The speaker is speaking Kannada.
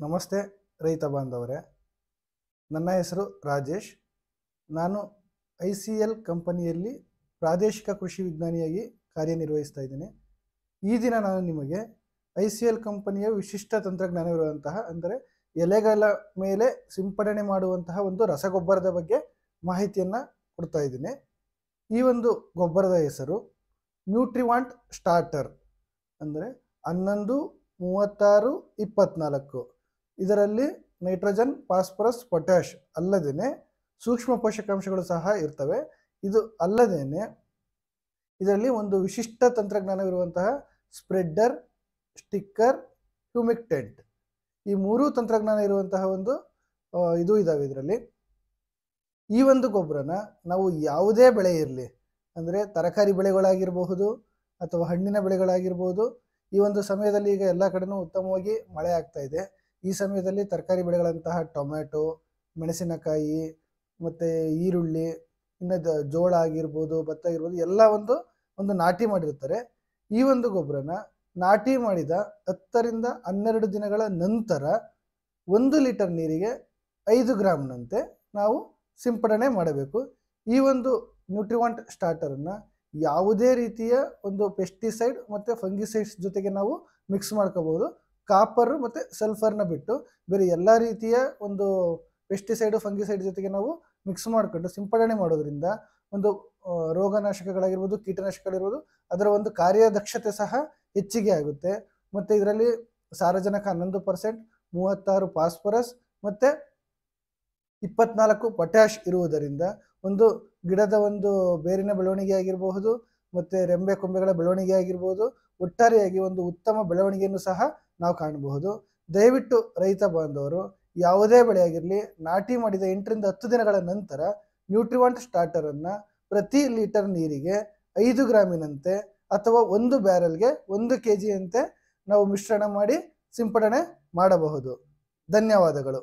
ನಮಸ್ತೆ ರೈತ ಬಾಂಧವರೇ, ನನ್ನ ಹೆಸರು ರಾಜೇಶ್. ನಾನು ICL ಕಂಪನಿಯಲ್ಲಿ ಪ್ರಾದೇಶಿಕ ಕೃಷಿ ವಿಜ್ಞಾನಿಯಾಗಿ ಕಾರ್ಯನಿರ್ವಹಿಸ್ತಾ ಇದ್ದೀನಿ. ಈ ದಿನ ನಾನು ನಿಮಗೆ ICL ಕಂಪನಿಯ ವಿಶಿಷ್ಟ ತಂತ್ರಜ್ಞಾನವಿರುವಂತಹ ಅಂದರೆ ಎಲೆಗಳ ಮೇಲೆ ಸಿಂಪಡಣೆ ಮಾಡುವಂತಹ ಒಂದು ರಸಗೊಬ್ಬರದ ಬಗ್ಗೆ ಮಾಹಿತಿಯನ್ನು ಕೊಡ್ತಾ ಇದ್ದೀನಿ. ಈ ಒಂದು ಗೊಬ್ಬರದ ಹೆಸರು ನ್ಯೂಟ್ರಿವಾಂಟ್ ಸ್ಟಾರ್ಟರ್ ಅಂದರೆ 11-36-24. ಇದರಲ್ಲಿ ನೈಟ್ರೋಜನ್, ಫಾಸ್ಫರಸ್, ಪೊಟ್ಯಾಷ್ ಅಲ್ಲದೇ ಸೂಕ್ಷ್ಮ ಪೋಷಕಾಂಶಗಳು ಸಹ ಇರ್ತವೆ. ಇದು ಅಲ್ಲದೇ ಇದರಲ್ಲಿ ಒಂದು ವಿಶಿಷ್ಟ ತಂತ್ರಜ್ಞಾನವಿರುವಂತಹ ಸ್ಪ್ರೆಡ್ಡರ್, ಸ್ಟಿಕ್ಕರ್, ಹ್ಯೂಮಿಕ್ಟೆಂಟ್, ಈ ಮೂರೂ ತಂತ್ರಜ್ಞಾನ ಇರುವಂತಹ ಒಂದು ಇದು ಇದಾವೆ. ಇದರಲ್ಲಿ ಈ ಒಂದು ಗೊಬ್ಬರನ ನಾವು ಯಾವುದೇ ಬೆಳೆ ಇರಲಿ, ಅಂದರೆ ತರಕಾರಿ ಬೆಳೆಗಳಾಗಿರಬಹುದು ಅಥವಾ ಹಣ್ಣಿನ ಬೆಳೆಗಳಾಗಿರ್ಬೋದು, ಈ ಒಂದು ಸಮಯದಲ್ಲಿ ಈಗ ಎಲ್ಲ ಕಡೆನೂ ಉತ್ತಮವಾಗಿ ಮಳೆ ಆಗ್ತಾ ಇದೆ. ಈ ಸಮಯದಲ್ಲಿ ತರಕಾರಿ ಬೆಳೆಗಳಂತಹ ಟೊಮ್ಯಾಟೊ, ಮೆಣಸಿನಕಾಯಿ ಮತ್ತು ಈರುಳ್ಳಿ, ಇನ್ನು ಜೋಳ ಆಗಿರ್ಬೋದು, ಭತ್ತ ಆಗಿರ್ಬೋದು, ಎಲ್ಲ ಒಂದು ನಾಟಿ ಮಾಡಿರ್ತಾರೆ. ಈ ಒಂದು ಗೊಬ್ಬರನ ನಾಟಿ ಮಾಡಿದ 10ರಿಂದ 12 ದಿನಗಳ ನಂತರ 1 ಲೀಟರ್ ನೀರಿಗೆ 5 ಗ್ರಾಮ್ನಂತೆ ನಾವು ಸಿಂಪಡಣೆ ಮಾಡಬೇಕು. ಈ ಒಂದು ನ್ಯೂಟ್ರಿವಾಂಟ್ ಸ್ಟಾರ್ಟರನ್ನು ಯಾವುದೇ ರೀತಿಯ ಒಂದು ಪೆಸ್ಟಿಸೈಡ್ ಮತ್ತು ಫಂಗಿಸೈಡ್ಸ್ ಜೊತೆಗೆ ನಾವು ಮಿಕ್ಸ್ ಮಾಡ್ಕೋಬಹುದು. ಕಾಪರ್ ಮತ್ತು ಸಲ್ಫರ್ನ ಬಿಟ್ಟು ಬೇರೆ ಎಲ್ಲ ರೀತಿಯ ಒಂದು ಪೆಸ್ಟಿಸೈಡು, ಫಂಗಿಸೈಡ್ ಜೊತೆಗೆ ನಾವು ಮಿಕ್ಸ್ ಮಾಡಿಕೊಂಡು ಸಿಂಪಡಣೆ ಮಾಡೋದ್ರಿಂದ ಒಂದು ರೋಗನಾಶಕಗಳಾಗಿರ್ಬೋದು, ಕೀಟನಾಶಕಗಳಿರ್ಬೋದು, ಅದರ ಒಂದು ಕಾರ್ಯದಕ್ಷತೆ ಸಹ ಹೆಚ್ಚಿಗೆ ಆಗುತ್ತೆ. ಮತ್ತು ಇದರಲ್ಲಿ ಸಾರಜನಕ 11%, 36 ಫಾಸ್ಫರಸ್ ಮತ್ತು 24 ಪೊಟ್ಯಾಷ್ ಇರುವುದರಿಂದ ಒಂದು ಗಿಡದ ಒಂದು ಬೇರಿನ ಬೆಳವಣಿಗೆ ಆಗಿರಬಹುದು ಮತ್ತು ರೆಂಬೆ ಕೊಂಬೆಗಳ ಬೆಳವಣಿಗೆ ಆಗಿರ್ಬೋದು, ಒಟ್ಟಾರೆಯಾಗಿ ಒಂದು ಉತ್ತಮ ಬೆಳವಣಿಗೆಯನ್ನು ಸಹ ನಾವು ಕಾಣಬಹುದು. ದಯವಿಟ್ಟು ರೈತ ಬಾಂಧವರು ಯಾವುದೇ ಬೆಳೆ ಆಗಿರಲಿ, ನಾಟಿ ಮಾಡಿದ 8ರಿಂದ 10 ದಿನಗಳ ನಂತರ ನ್ಯೂಟ್ರಿವಾಂಟ್ ಸ್ಟಾರ್ಟರನ್ನು ಪ್ರತಿ ಲೀಟರ್ ನೀರಿಗೆ 5 ಗ್ರಾಮಿನಂತೆ ಅಥವಾ 1 ಬ್ಯಾರಲ್ಗೆ 1 kg ಅಂತೆ ನಾವು ಮಿಶ್ರಣ ಮಾಡಿ ಸಿಂಪಡಣೆ ಮಾಡಬಹುದು. ಧನ್ಯವಾದಗಳು.